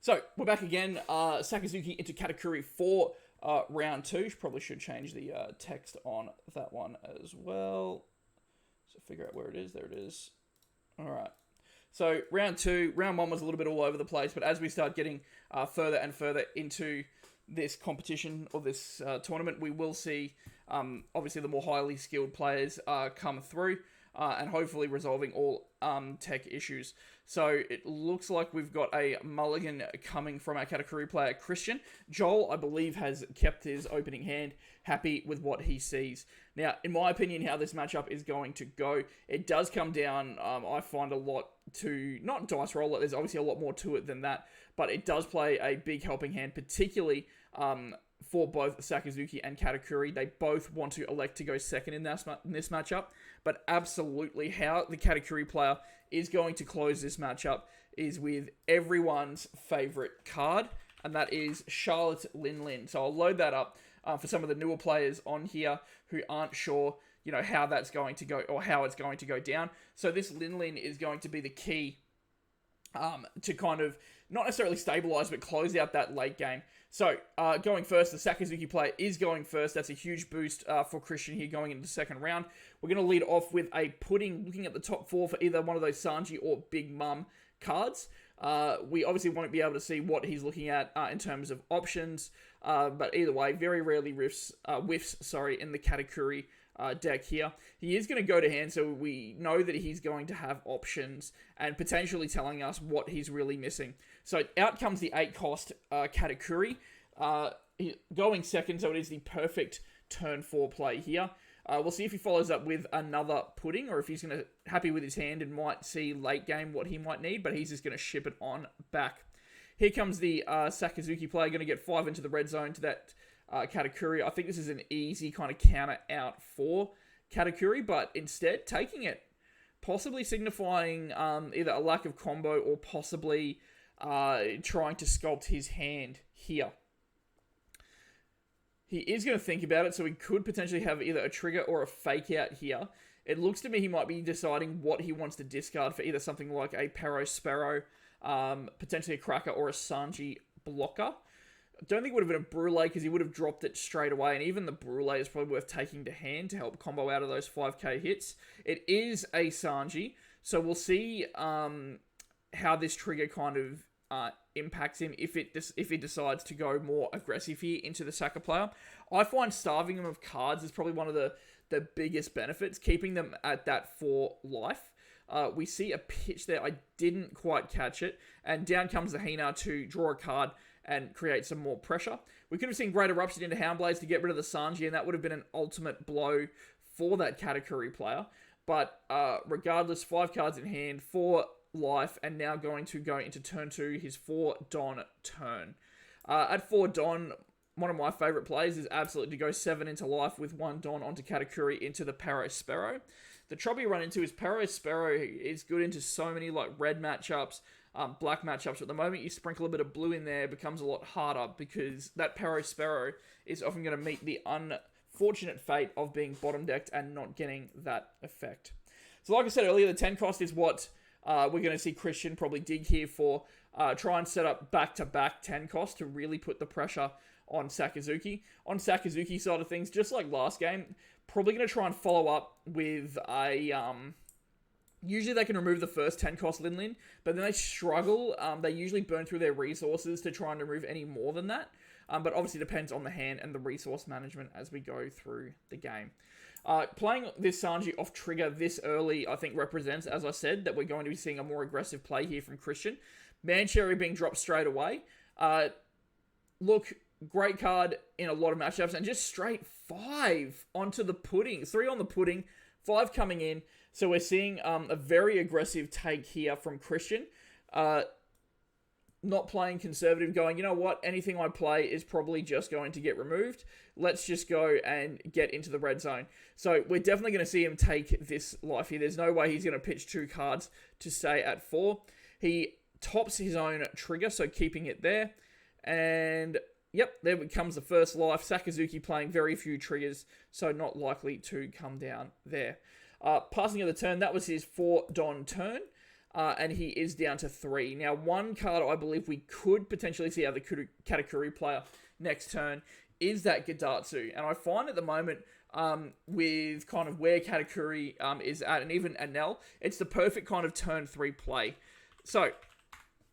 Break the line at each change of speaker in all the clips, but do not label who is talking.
So, we're back again. Sakazuki into Katakuri for round 2. Probably should change the text on that one as well. So, figure out where it is. There it is. Alright. So, round 2. Round 1 was a little bit all over the place, but as we start getting further and further into this competition or this tournament, we will see, obviously, the more highly skilled players come through. And hopefully resolving all tech issues. So it looks like we've got a mulligan coming from our Katakuri player, Christian. Joel, I believe, has kept his opening hand, happy with what he sees. Now, in my opinion, how this matchup is going to go, it does come down, I find a lot to, not dice roll, there's obviously a lot more to it than that, but it does play a big helping hand, particularly for both Sakazuki and Katakuri. They both want to elect to go second in this matchup, but absolutely how the Katakuri player is going to close this matchup is with everyone's favorite card, and that is Charlotte Lin. So I'll load that up for some of the newer players on here who aren't sure, how that's going to go or how it's going to go down. So this Lin is going to be the key to kind of not necessarily stabilize, but close out that late game. So, going first, the Sakazuki player is going first. That's a huge boost for Christian here going into the second round. We're going to lead off with a pudding, looking at the top 4 for either one of those Sanji or Big Mum cards. We obviously won't be able to see what he's looking at in terms of options, but either way, very rarely whiffs in the Katakuri deck here. He is going to go to hand, so we know that he's going to have options and potentially telling us what he's really missing. So out comes the 8 cost Katakuri, going second, so it is the perfect turn 4 play here. We'll see if he follows up with another pudding, or if he's going to happy with his hand and might see late game what he might need, but he's just going to ship it on back. Here comes the Sakazuki player, going to get 5 into the red zone to that Katakuri. I think this is an easy kind of counter out for Katakuri, but instead taking it, possibly signifying either a lack of combo or possibly trying to sculpt his hand here. He is going to think about it, so he could potentially have either a trigger or a fake out here. It looks to me he might be deciding what he wants to discard for either something like a Pero Sparrow, potentially a Cracker, or a Sanji blocker. I don't think it would have been a Brule because he would have dropped it straight away, and even the Brule is probably worth taking to hand to help combo out of those 5k hits. It is a Sanji, so we'll see how this trigger kind of impacts him if he decides to go more aggressive here into the Saka player. I find starving him of cards is probably one of the biggest benefits, keeping them at that 4 life. We see a pitch there. I didn't quite catch it, and down comes the Hina to draw a card and create some more pressure. We could have seen Great Eruption into Houndblades to get rid of the Sanji, and that would have been an ultimate blow for that Katakuri player. But regardless, 5 cards in hand, 4 life, and now going to go into turn 2, his 4 Don turn. At 4 Don, one of my favourite plays is absolutely to go 7 into life with 1 Don onto Katakuri into the Pero Sparrow. The trouble you run into is Pero Sparrow is good into so many like red matchups, black matchups. But the moment you sprinkle a bit of blue in there, it becomes a lot harder because that Pero Sparrow is often going to meet the unfortunate fate of being bottom decked and not getting that effect. So like I said earlier, the 10 cost is what we're going to see Christian probably dig here for. Try and set up back-to-back 10 cost to really put the pressure on Sakazuki. On Sakazuki's side of things, just like last game, probably going to try and follow up with a... usually they can remove the first 10 cost Lin, but then they struggle. They usually burn through their resources to try and remove any more than that. But obviously depends on the hand and the resource management as we go through the game. Playing this Sanji off trigger this early, I think represents, as I said, that we're going to be seeing a more aggressive play here from Christian. Mancherry being dropped straight away. Look, great card in a lot of matchups, and just straight 5 onto the pudding. 3 on the pudding, 5 coming in. So we're seeing a very aggressive take here from Christian. Not playing conservative, going, you know what, anything I play is probably just going to get removed. Let's just go and get into the red zone. So we're definitely going to see him take this life here. There's no way he's going to pitch 2 cards to stay at 4. He tops his own trigger, so keeping it there. And yep, there comes the first life. Sakazuki playing very few triggers, so not likely to come down there. Passing of the turn, that was his 4 Don turn. and he is down to 3. Now, one card I believe we could potentially see out of the Katakuri player next turn is that Gidatsu. And I find at the moment, with kind of where Katakuri is at, and even Anel, it's the perfect kind of turn 3 play. So,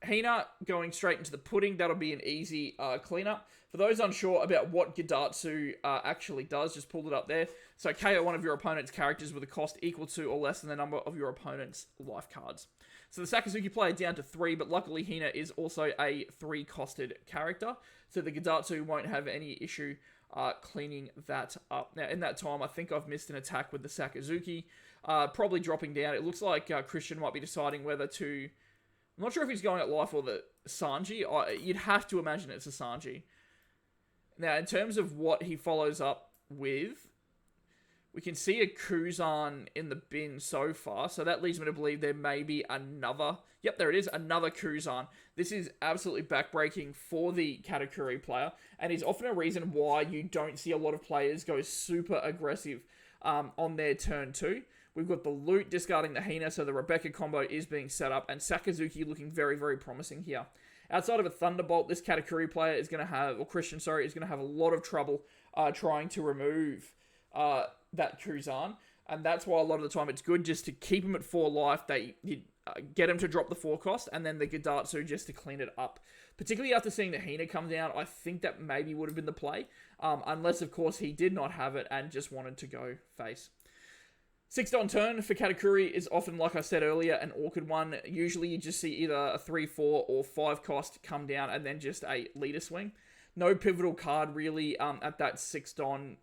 Hina going straight into the pudding, that'll be an easy cleanup. For those unsure about what Gidatsu actually does, just pulled it up there. So KO one of your opponent's characters with a cost equal to or less than the number of your opponent's life cards. So the Sakazuki player down to 3, but luckily Hina is also a 3-costed character, so the Gidatsu won't have any issue cleaning that up. Now, in that time, I think I've missed an attack with the Sakazuki, probably dropping down. It looks like Christian might be deciding whether to... I'm not sure if he's going at life or the Sanji. You'd have to imagine it's a Sanji. Now, in terms of what he follows up with, we can see a Kuzan in the bin so far, so that leads me to believe there may be another... Yep, there it is, another Kuzan. This is absolutely backbreaking for the Katakuri player, and is often a reason why you don't see a lot of players go super aggressive on their turn 2. We've got the Loot discarding the Hina, so the Rebecca combo is being set up, and Sakazuki looking very, very promising here. Outside of a Thunderbolt, this Katakuri player is going to have, or Christian, sorry, is going to have a lot of trouble trying to remove that Kuzan, and that's why a lot of the time it's good just to keep him at 4 life, you get him to drop the 4 cost, and then the Gidatsu just to clean it up. Particularly after seeing the Hina come down, I think that maybe would have been the play, unless, of course, he did not have it and just wanted to go face. 6th on turn for Katakuri is often, like I said earlier, an awkward one. Usually you just see either a 3, 4, or 5 cost come down and then just a leader swing. No pivotal card really at that 6th on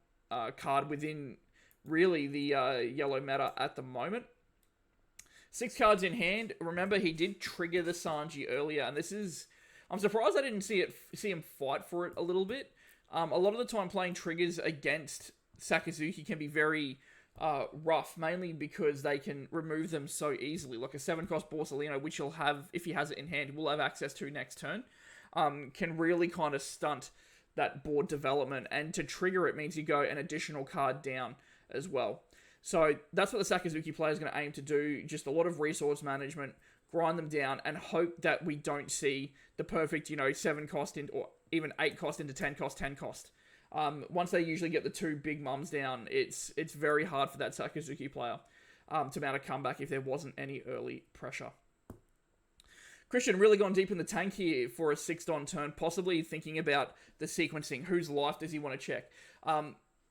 card within really the yellow meta at the moment. 6 cards in hand. Remember, he did trigger the Sanji earlier, and this is... I'm surprised I didn't see him fight for it a little bit. A lot of the time playing triggers against Sakazuki can be very... rough, mainly because they can remove them so easily. Like a 7-cost Borsalino, which he'll have, if he has it in hand, will have access to next turn, can really kind of stunt that board development, and to trigger it means you go an additional card down as well. So that's what the Sakazuki player is going to aim to do, just a lot of resource management, grind them down, and hope that we don't see the perfect, 7-cost into, or even 8-cost into 10-cost, 10-cost. Once they usually get the 2 big mums down, it's very hard for that Sakazuki player to mount a comeback if there wasn't any early pressure. Christian really gone deep in the tank here for a 6th on turn, possibly thinking about the sequencing. Whose life does he want to check?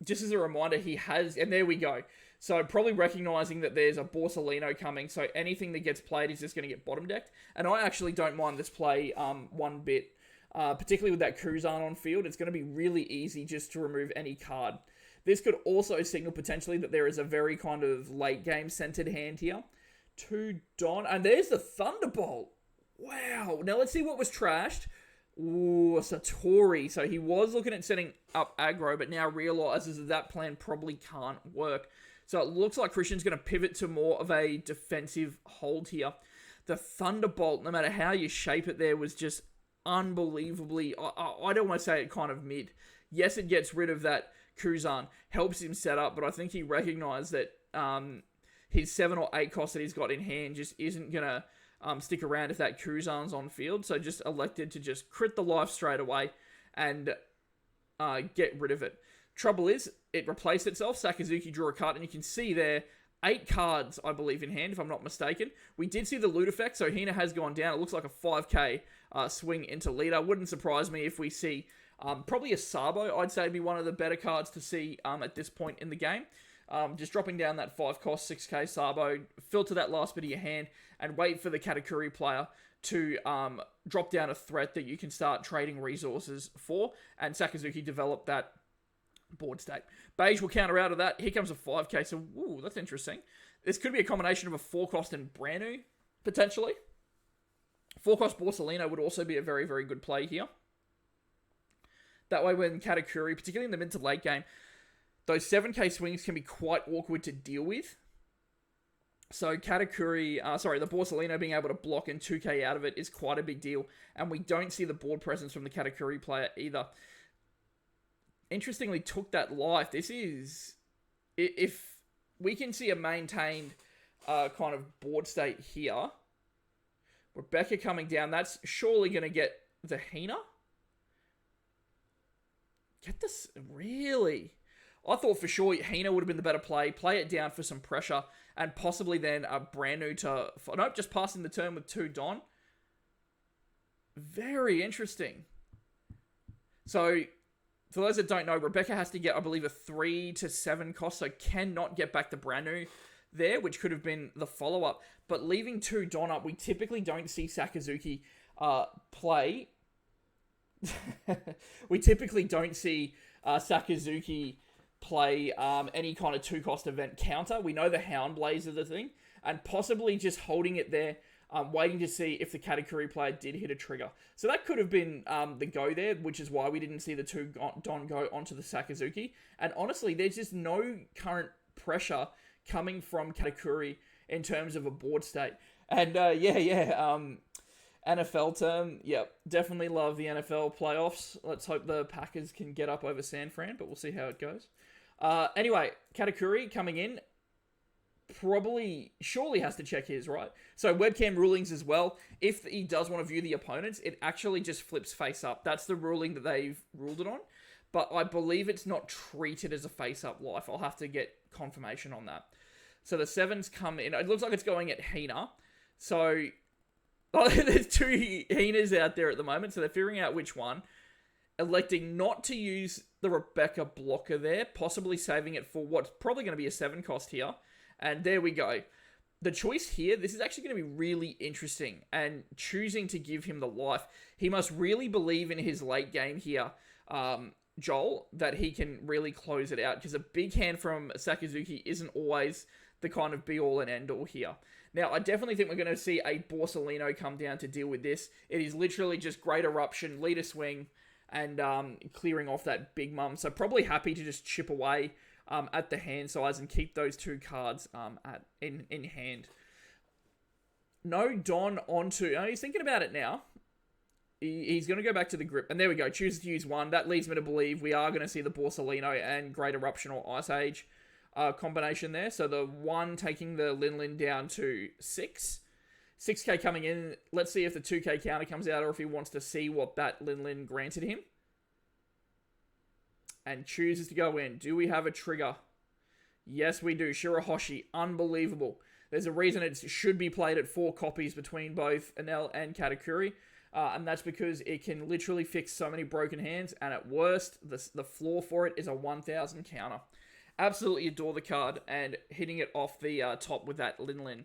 Just as a reminder, he has... And there we go. So probably recognizing that there's a Borsalino coming, so anything that gets played is just going to get bottom decked. And I actually don't mind this play one bit. Particularly with that Kuzan on field, it's going to be really easy just to remove any card. This could also signal potentially that there is a very kind of late game centered hand here. 2 Don, and there's the Thunderbolt. Wow. Now let's see what was trashed. Ooh, Satori. So he was looking at setting up aggro, but now realizes that plan probably can't work. So it looks like Christian's going to pivot to more of a defensive hold here. The Thunderbolt, no matter how you shape it there, was just unbelievably, I don't want to say it kind of mid. Yes, it gets rid of that Kuzan, helps him set up, but I think he recognized that his 7 or 8 cost that he's got in hand just isn't going to stick around if that Kuzan's on field, so just elected to just crit the life straight away and get rid of it. Trouble is, it replaced itself. Sakazuki drew a card, and you can see there, 8 cards, I believe, in hand, if I'm not mistaken. We did see the loot effect, so Hina has gone down. It looks like a 5k swing into leader. Wouldn't surprise me if we see probably a Sabo. I'd say would be one of the better cards to see at this point in the game. Just dropping down that 5 cost, 6k Sabo, filter that last bit of your hand, and wait for the Katakuri player to drop down a threat that you can start trading resources for, and Sakazuki develop that board state. Beige will counter out of that. Here comes a 5k, so ooh, that's interesting. This could be a combination of a 4 cost and Branu, potentially. 4 cost Borsalino would also be a very, very good play here. That way when Katakuri, particularly in the mid to late game, those 7k swings can be quite awkward to deal with. So Katakuri, the Borsalino being able to block and 2k out of it is quite a big deal, and we don't see the board presence from the Katakuri player either. Interestingly, took that life. This is... If we can see a maintained kind of board state here, Rebecca coming down. That's surely going to get the Hina. Get this, really? I thought for sure Hina would have been the better play. Play it down for some pressure. And possibly then a brand new to... Nope, just passing the turn with 2 Don. Very interesting. So, for those that don't know, Rebecca has to get, I believe, a 3 to 7 cost. So, cannot get back the brand new there, which could have been the follow-up. But leaving 2 Don up, we typically don't see Sakazuki play. We typically don't see Sakazuki play any kind of 2-cost event counter. We know the Hound Blaze is the thing, and possibly just holding it there, waiting to see if the Katakuri player did hit a trigger. So that could have been the go there, which is why we didn't see the 2 Don go onto the Sakazuki. And honestly, there's just no current pressure coming from Katakuri in terms of a board state. And NFL term, yep, definitely love the NFL playoffs. Let's hope the Packers can get up over San Fran, but we'll see how it goes. Anyway, Katakuri coming in, surely has to check his, right? So webcam rulings as well. If he does want to view the opponents, it actually just flips face up. That's the ruling that they've ruled it on. But I believe it's not treated as a face up life. I'll have to get confirmation on that. So the 7s come in. It looks like it's going at Hina. So there's 2 Hinas out there at the moment. So they're figuring out which one. Electing not to use the Rebecca blocker there. Possibly saving it for what's probably going to be a 7 cost here. And there we go. The choice here, this is actually going to be really interesting. And choosing to give him the life. He must really believe in his late game here, Joel, that he can really close it out. Because a big hand from Sakazuki isn't always the kind of be-all and end-all here. Now, I definitely think we're going to see a Borsalino come down to deal with this. It is literally just Great Eruption, lead a swing, and clearing off that Big Mum. So probably happy to just chip away at the hand size and keep those 2 cards in hand. No Don onto... Oh, he's thinking about it now. He's going to go back to the grip. And there we go. Chooses to use 1. That leads me to believe we are going to see the Borsalino and Great Eruption or Ice Age combination there. So the 1 taking the Linlin down to 6. 6k coming in. Let's see if the 2k counter comes out or if he wants to see what that Linlin granted him. And chooses to go in. Do we have a trigger? Yes, we do. Shirahoshi. Unbelievable. There's a reason it should be played at 4 copies between both Enel and Katakuri. And that's because it can literally fix so many broken hands. And at worst, the floor for it is a 1000 counter. Absolutely adore the card. And hitting it off the top with that Linlin.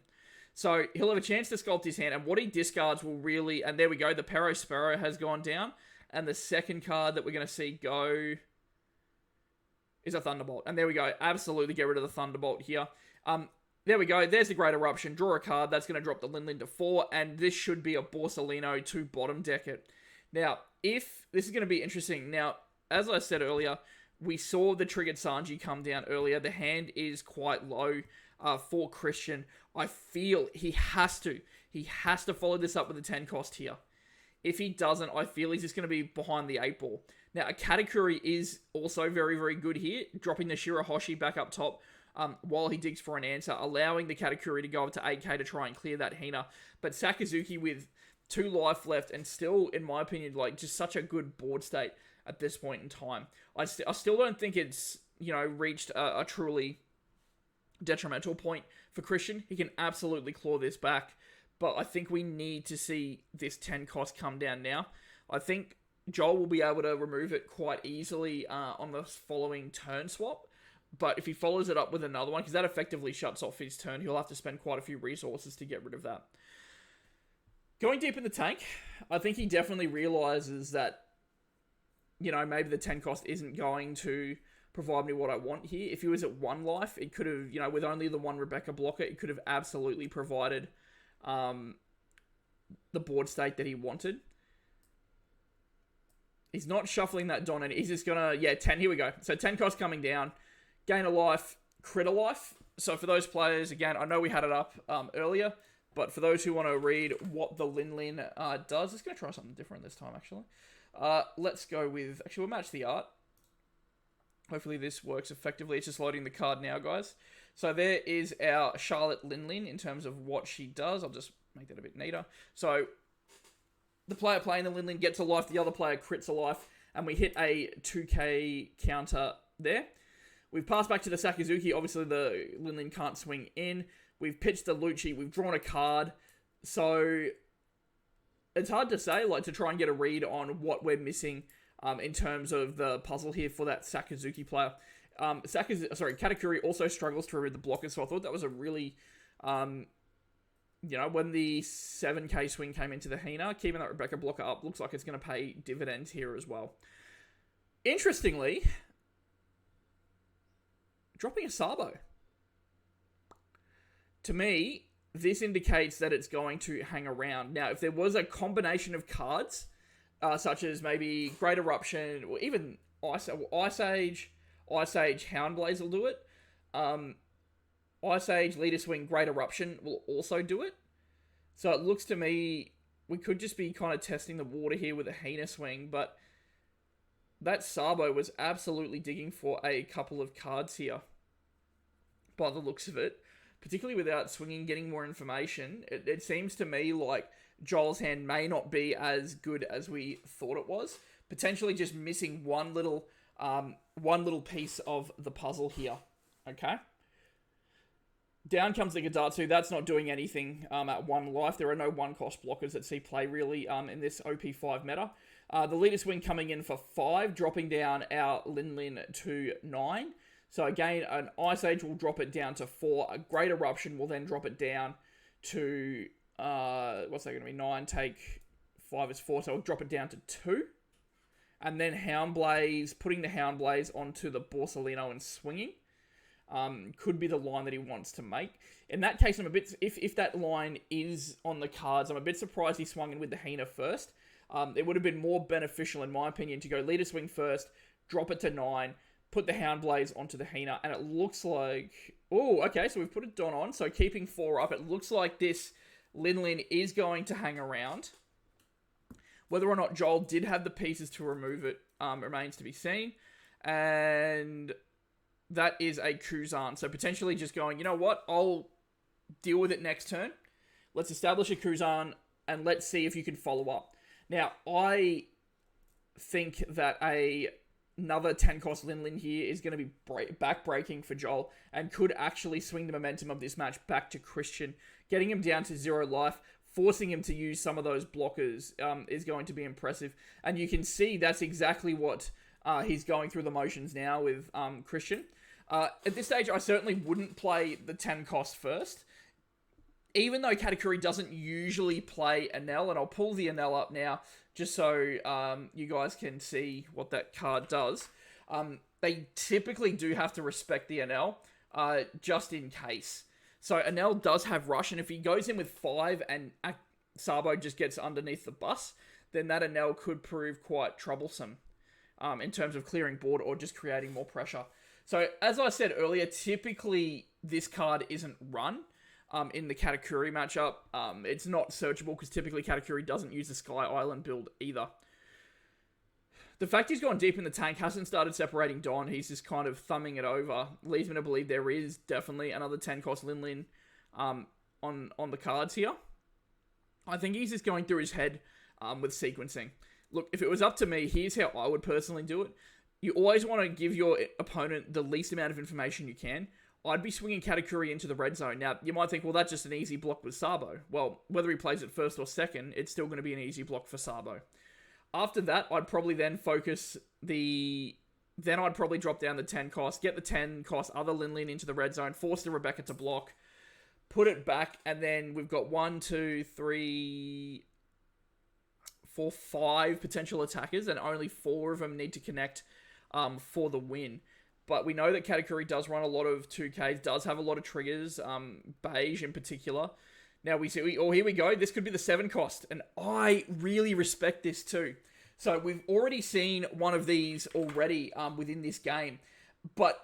So he'll have a chance to sculpt his hand. And what he discards will really... And there we go. The Pero Sparrow has gone down. And the second card that we're going to see go... is a Thunderbolt. And there we go. Absolutely get rid of the Thunderbolt here. There we go. There's the Great Eruption. Draw a card. That's going to drop the Linlin to 4. And this should be a Borsalino to bottom deck it. Now, if... This is going to be interesting. Now, as I said earlier, we saw the triggered Sanji come down earlier. The hand is quite low for Christian. I feel he has to. He has to follow this up with a 10 cost here. If he doesn't, I feel he's just going to be behind the 8 ball. Now, a Katakuri is also very, very good here, dropping the Shirahoshi back up top while he digs for an answer, allowing the Katakuri to go up to 8k to try and clear that Hina. But Sakazuki with 2 life left and still, in my opinion, like just such a good board state at this point in time. I still don't think it's, reached a truly detrimental point for Christian. He can absolutely claw this back, but I think we need to see this 10 cost come down now. I think Joel will be able to remove it quite easily on the following turn swap. But if he follows it up with another one, because that effectively shuts off his turn, he'll have to spend quite a few resources to get rid of that. Going deep in the tank, I think he definitely realizes that, maybe the 10 cost isn't going to provide me what I want here. If he was at 1 life, it could have, with only the 1 Rebecca blocker, it could have absolutely provided the board state that he wanted. He's not shuffling that Don, and he's just gonna, 10, here we go. So 10 cost coming down, gain a life, crit a life. So for those players, again, I know we had it up earlier, but for those who want to read what the Linlin does, let's go try something different this time, actually. Let's go with, we'll match the art. Hopefully this works effectively. It's just loading the card now, guys. So there is our Charlotte Linlin in terms of what she does. I'll just make that a bit neater. So the player playing the Linlin gets a life, the other player crits a life, and we hit a 2k counter there. We've passed back to the Sakazuki. Obviously, the Linlin can't swing in. We've pitched the Lucci. We've drawn a card. So it's hard to say, like, to try and get a read on what we're missing in terms of the puzzle here for that Sakazuki player. Katakuri also struggles to read the blockers, so I thought that was a really, when the 7k swing came into the Hina, keeping that Rebecca blocker up looks like it's going to pay dividends here as well. Interestingly, dropping a Sabo. To me, this indicates that it's going to hang around. Now, if there was a combination of cards, such as maybe Great Eruption, or even Ice Age, Houndblaze will do it. Ice Age, Leader Swing, Great Eruption will also do it. So it looks to me, we could just be kind of testing the water here with a Hina swing, but that Sabo was absolutely digging for a couple of cards here, by the looks of it. Particularly without swinging, getting more information. It seems to me like Joel's hand may not be as good as we thought it was. Potentially just missing one little piece of the puzzle here. Okay. Down comes the Gadatsu. That's not doing anything at 1 life. There are no 1-cost blockers that see play really in this OP5 meta. The Leader Swing coming in for 5, dropping down our Linlin to 9. So again, an Ice Age will drop it down to 4. A Great Eruption will then drop it down to, what's that going to be? 9, take 5 is 4, so it'll drop it down to 2. And then Houndblaze, putting the Houndblaze onto the Borsalino and swinging, could be the line that he wants to make. In that case, I'm a bit, if that line is on the cards, I'm a bit surprised he swung in with the Hina first. It would have been more beneficial, in my opinion, to go Leader Swing first, drop it to 9, put the Houndblaze onto the Hina, and it looks like... Oh, okay, so we've put it on. So keeping 4 up, it looks like this Linlin is going to hang around. Whether or not Joel did have the pieces to remove it remains to be seen. And that is a Kuzan. So potentially just going, you know what, I'll deal with it next turn. Let's establish a Kuzan, and let's see if you can follow up. Now, I think that another 10-cost Linlin here is going to be back-breaking for Joel and could actually swing the momentum of this match back to Christian. Getting him down to 0 life, forcing him to use some of those blockers is going to be impressive. And you can see that's exactly what he's going through the motions now with Christian. At this stage, I certainly wouldn't play the 10-cost first. Even though Katakuri doesn't usually play Enel, and I'll pull the Enel up now just so you guys can see what that card does. They typically do have to respect the Enel, just in case. So Enel does have Rush, and if he goes in with 5 and Sabo just gets underneath the bus, then that Enel could prove quite troublesome in terms of clearing board or just creating more pressure. So as I said earlier, typically this card isn't run in the Katakuri matchup. It's not searchable because typically Katakuri doesn't use the Sky Island build either. The fact he's gone deep in the tank, hasn't started separating Don, he's just kind of thumbing it over, leads me to believe there is definitely another 10-cost Linlin on the cards here. I think he's just going through his head with sequencing. Look, if it was up to me, here's how I would personally do it. You always want to give your opponent the least amount of information you can. I'd be swinging Katakuri into the red zone. Now, you might think, well, that's just an easy block with Sabo. Well, whether he plays it first or second, it's still going to be an easy block for Sabo. After that, I'd probably then focus the... Then I'd probably drop down the 10 cost, get the 10 cost other Linlin into the red zone, force the Rebecca to block, put it back, and then we've got 1, 2, 3, 4, 5 potential attackers, and only 4 of them need to connect for the win. But we know that Katakuri does run a lot of 2Ks, does have a lot of triggers, Beige in particular. Now we see, oh, here we go. This could be the 7 cost, and I really respect this too. So we've already seen one of these already within this game, but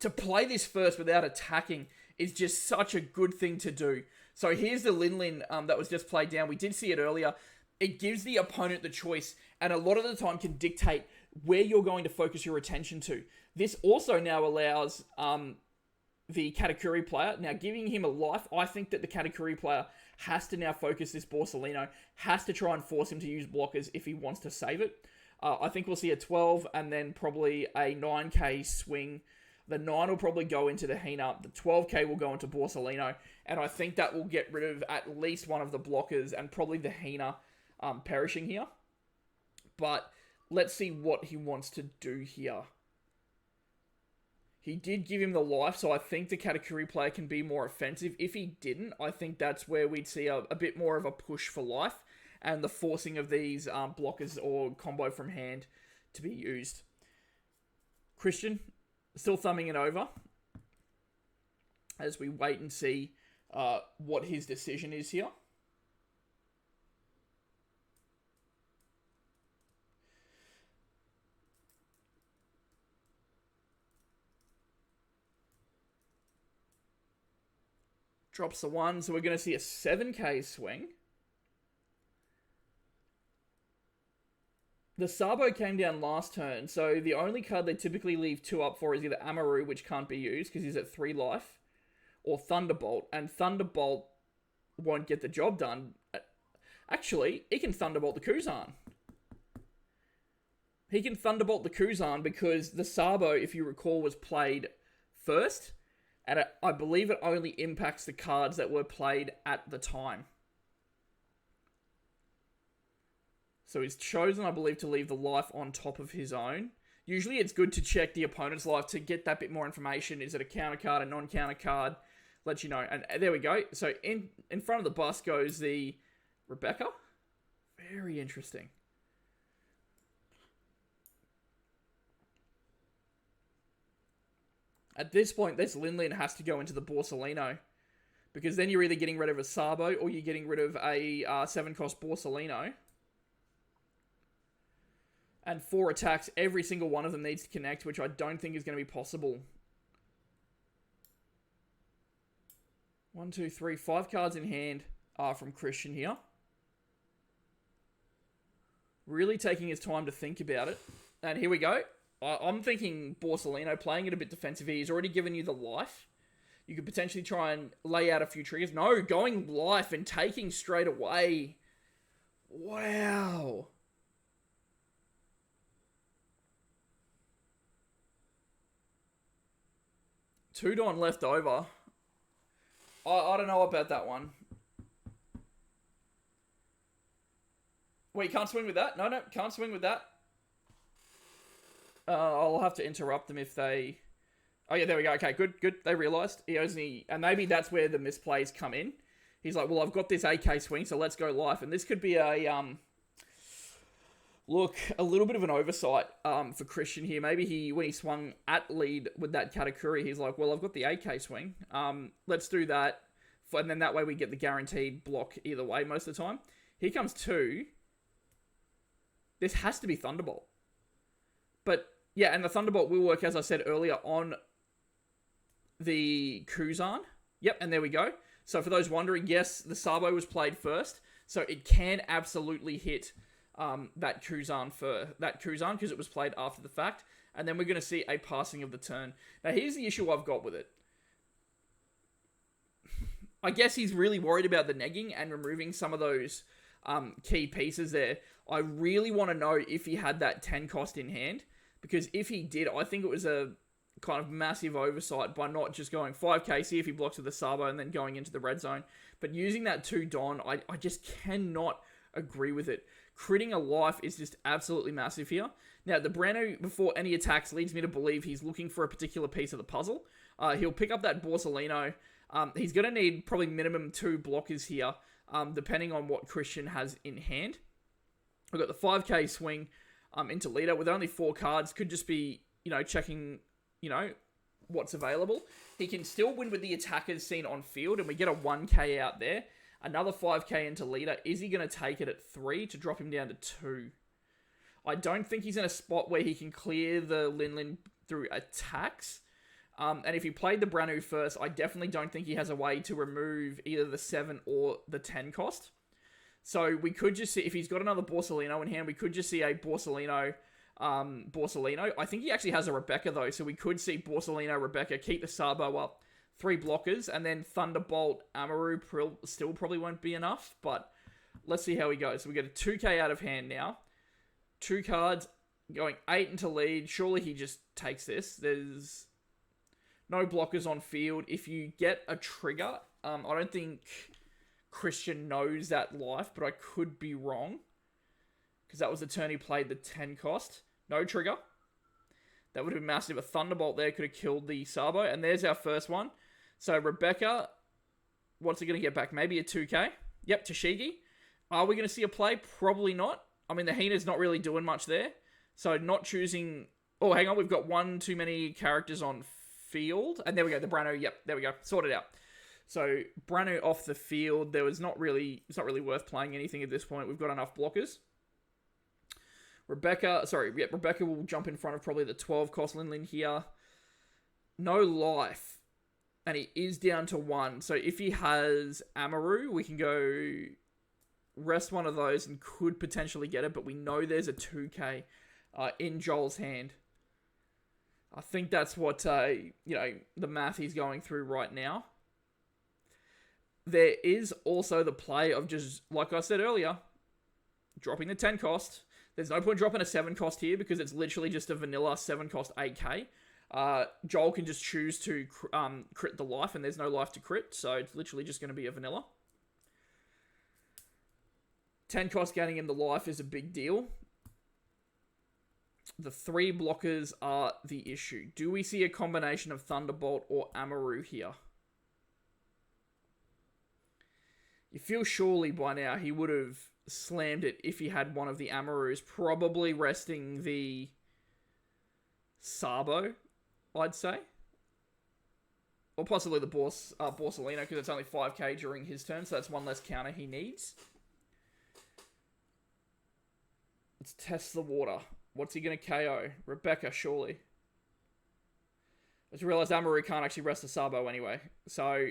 to play this first without attacking is just such a good thing to do. So here's the Linlin that was just played down. We did see it earlier. It gives the opponent the choice, and a lot of the time can dictate where you're going to focus your attention to. This also now allows the Katakuri player, now giving him a life, I think that the Katakuri player has to now focus this Borsellino, has to try and force him to use blockers if he wants to save it. I think we'll see a 12 and then probably a 9k swing. The 9 will probably go into the Hina. The 12k will go into Borsellino. And I think that will get rid of at least one of the blockers and probably the Hina perishing here. But let's see what he wants to do here. He did give him the life, so I think the Katakuri player can be more offensive. If he didn't, I think that's where we'd see a bit more of a push for life and the forcing of these blockers or combo from hand to be used. Christian, still thumbing it over as we wait and see what his decision is here. Drops the 1, so we're going to see a 7k swing. The Sabo came down last turn, so the only card they typically leave 2 up for is either Amaru, which can't be used because he's at 3 life, or Thunderbolt, and Thunderbolt won't get the job done. Actually, he can Thunderbolt the Kuzan. He can Thunderbolt the Kuzan because the Sabo, if you recall, was played first, and I believe it only impacts the cards that were played at the time. So he's chosen, I believe, to leave the life on top of his own. Usually it's good to check the opponent's life to get that bit more information. Is it a counter card, a non-counter card? Let you know. And there we go. So in front of the bus goes the Rebecca. Very interesting. At this point, this Lin has to go into the Borsellino. Because then you're either getting rid of a Sabo or you're getting rid of a 7-cost Borsellino. And 4 attacks, every single one of them needs to connect, which I don't think is going to be possible. 1, 2, 3, 5 cards in hand from Christian here. Really taking his time to think about it. And here we go. I'm thinking Borsellino, playing it a bit defensive. He's already given you the life. You could potentially try and lay out a few triggers. No, going life and taking straight away. Wow. Two Don left over. I don't know about that one. Wait, can't swing with that? No, can't swing with that. I'll have to interrupt them if they... Oh, yeah, there we go. Okay, good. They realised. And maybe that's where the misplays come in. He's like, well, I've got this AK swing, so let's go life. And this could be a... Look, a little bit of an oversight for Christian here. Maybe when he swung at lead with that Katakuri, he's like, well, I've got the AK swing. Let's do that. And then that way we get the guaranteed block either way most of the time. Here comes 2. This has to be Thunderbolt. But, yeah, and the Thunderbolt will work, as I said earlier, on the Kuzan. Yep, and there we go. So for those wondering, yes, the Sabo was played first. So it can absolutely hit... that Kuzan because it was played after the fact, and then we're going to see a passing of the turn. Now here's the issue I've got with it. I guess he's really worried about the negging and removing some of those key pieces there. I really want to know if he had that 10 cost in hand, because if he did, I think it was a kind of massive oversight by not just going 5k, see if he blocks with the Sabo and then going into the red zone, but using that 2 Don, I just cannot agree with it. Critting a life is just absolutely massive here. Now, the Brando, before any attacks, leads me to believe he's looking for a particular piece of the puzzle. He'll pick up that Borsellino. He's going to need probably minimum 2 blockers here, depending on what Christian has in hand. We've got the 5k swing into leader with only 4 cards. Could just be, checking, what's available. He can still win with the attackers seen on field, and we get a 1k out there. Another 5k into leader. Is he going to take it at 3 to drop him down to 2? I don't think he's in a spot where he can clear the Lin through attacks. And if he played the Branu first, I definitely don't think he has a way to remove either the 7 or the 10 cost. So we could just see, if he's got another Borsellino in hand, we could just see a Borsellino. I think he actually has a Rebecca though, so we could see Borsellino, Rebecca, keep the Sabo up, 3 blockers, and then Thunderbolt Amaru still probably won't be enough, but let's see how he goes. So we get a 2k out of hand now. 2 cards, going 8 into lead. Surely he just takes this. There's no blockers on field. If you get a trigger, I don't think Christian knows that life, but I could be wrong, because that was the turn he played the 10 cost. No trigger. That would have been massive. A Thunderbolt there could have killed the Sabo, and there's our first one. So Rebecca, what's it going to get back? Maybe a 2k. Yep, Toshigi. Are we going to see a play? Probably not. I mean, the Hina's not really doing much there. So not choosing... Oh, hang on. We've got one too many characters on field. And there we go. The Brano. Yep, there we go. Sorted out. So Brano off the field. It's not really worth playing anything at this point. We've got enough blockers. Rebecca will jump in front of probably the 12 cost Lin here. No life. And he is down to 1. So if he has Amaru, we can go rest one of those and could potentially get it. But we know there's a 2k in Joel's hand. I think that's what, the math he's going through right now. There is also the play of just, like I said earlier, dropping the 10 cost. There's no point dropping a 7 cost here because it's literally just a vanilla 7 cost 8k. Joel can just choose to crit the life, and there's no life to crit, so it's literally just going to be a vanilla. 10 cost getting him the life is a big deal. The 3 blockers are the issue. Do we see a combination of Thunderbolt or Amaru here? You feel surely by now he would have slammed it if he had one of the Amarus, probably resting the Sabo, I'd say. Or possibly the Borsalino, because it's only 5k during his turn, so that's one less counter he needs. Let's test the water. What's he going to KO? Rebecca, surely. I just realised Amaru can't actually rest the Sabo anyway. So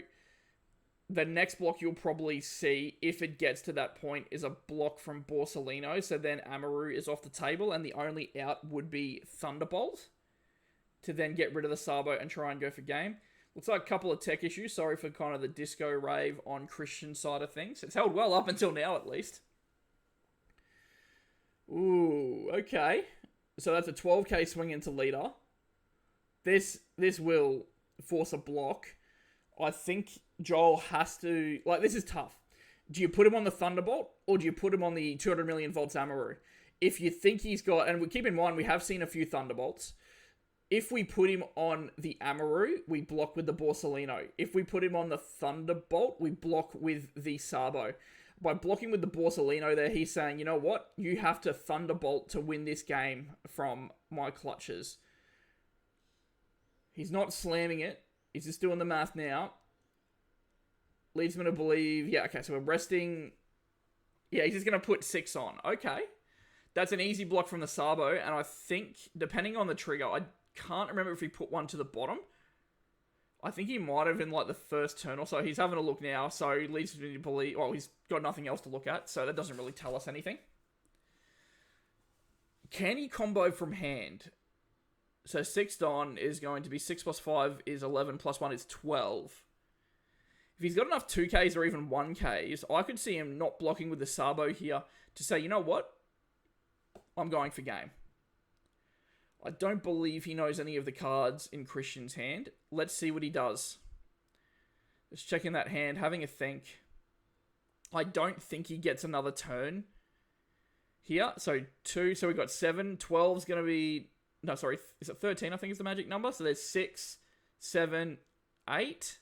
the next block you'll probably see, if it gets to that point, is a block from Borsalino. So then Amaru is off the table, and the only out would be Thunderbolt to then get rid of the Sabo and try and go for game. Looks like a couple of tech issues. Sorry for kind of the disco rave on Christian's side of things. It's held well up until now, at least. Ooh, okay. So that's a 12k swing into leader. This will force a block. I think Joel has to... Like, this is tough. Do you put him on the Thunderbolt, or do you put him on the 200 million volts Amaru? If you think he's got... And keep in mind, we have seen a few Thunderbolts. If we put him on the Amaru, we block with the Borsalino. If we put him on the Thunderbolt, we block with the Sabo. By blocking with the Borsalino there, he's saying, you know what? You have to Thunderbolt to win this game from my clutches. He's not slamming it. He's just doing the math now. Leads me to believe... Yeah, okay, so we're resting... Yeah, he's just going to put 6 on. Okay. That's an easy block from the Sabo, and I think, depending on the trigger, I can't remember if he put one to the bottom. I think he might have in, like, the first turn or so. He's having a look now, so he leads me to believe... Well, he's got nothing else to look at, so that doesn't really tell us anything. Can he combo from hand? So 6 Don is going to be 6 plus 5 is 11, plus 1 is 12. If he's got enough 2Ks or even 1Ks, I could see him not blocking with the Sabo here to say, you know what? I'm going for game. I don't believe he knows any of the cards in Christian's hand. Let's see what he does. Just checking that hand, having a think. I don't think he gets another turn here. So 2, so we got 7. 12's going to be... No, sorry, is it 13? I think is the magic number. So there's 6, 7, 8.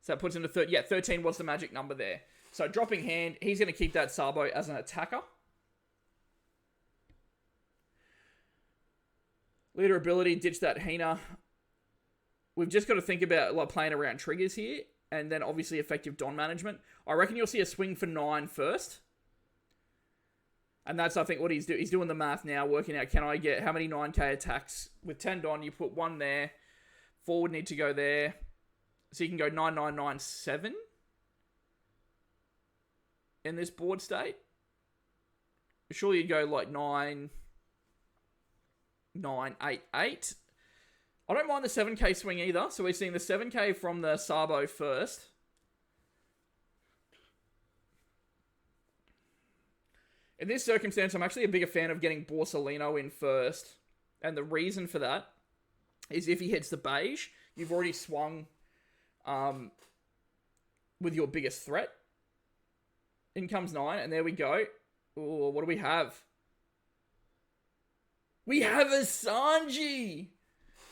So that puts him to 13. Yeah, 13 was the magic number there. So dropping hand, he's going to keep that Sabo as an attacker. Leader ability, ditch that Hina. We've just got to think about like playing around triggers here. And then obviously effective Don management. I reckon you'll see a swing for 9 first. And that's, I think, what he's doing. He's doing the math now, working out, can I get how many 9k attacks? With 10 Don, you put 1 there. 4 would need to go there. So you can go 9997 in this board state. Surely you'd go like 9988. I don't mind the 7k swing either. So we're seeing the 7k from the Sabo first. In this circumstance, I'm actually a bigger fan of getting Borsalino in first. And the reason for that is if he hits the beige, you've already swung with your biggest threat. In comes 9, and there we go. Ooh, what do we have? We have a Sanji!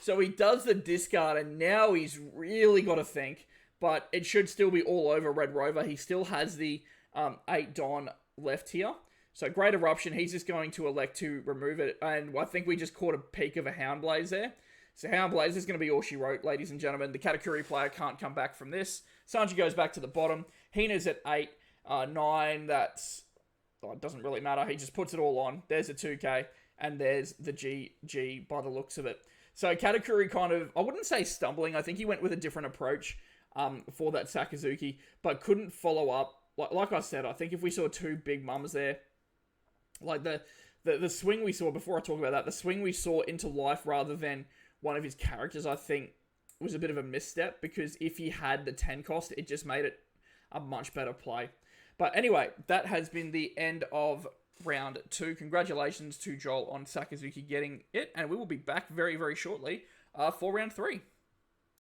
So he does the discard, and now he's really got to think. But it should still be all over Red Rover. He still has the 8 Don left here. So Great Eruption, he's just going to elect to remove it. And I think we just caught a peek of a Houndblaze there. So Houndblaze is going to be all she wrote, ladies and gentlemen. The Katakuri player can't come back from this. Sanji goes back to the bottom. Hina's at 8. 9, that's... Oh, it doesn't really matter. He just puts it all on. There's a 2k. And there's the GG by the looks of it. So Katakuri kind of... I wouldn't say stumbling. I think he went with a different approach for that Sakazuki. But couldn't follow up. Like I said, I think if we saw 2 big mums there... Like the swing we saw, before I talk about that, the swing we saw into life rather than one of his characters, I think, was a bit of a misstep, because if he had the 10 cost, it just made it a much better play. But anyway, that has been the end of round 2. Congratulations to Joel on Sakazuki getting it, and we will be back very, very shortly for round 3.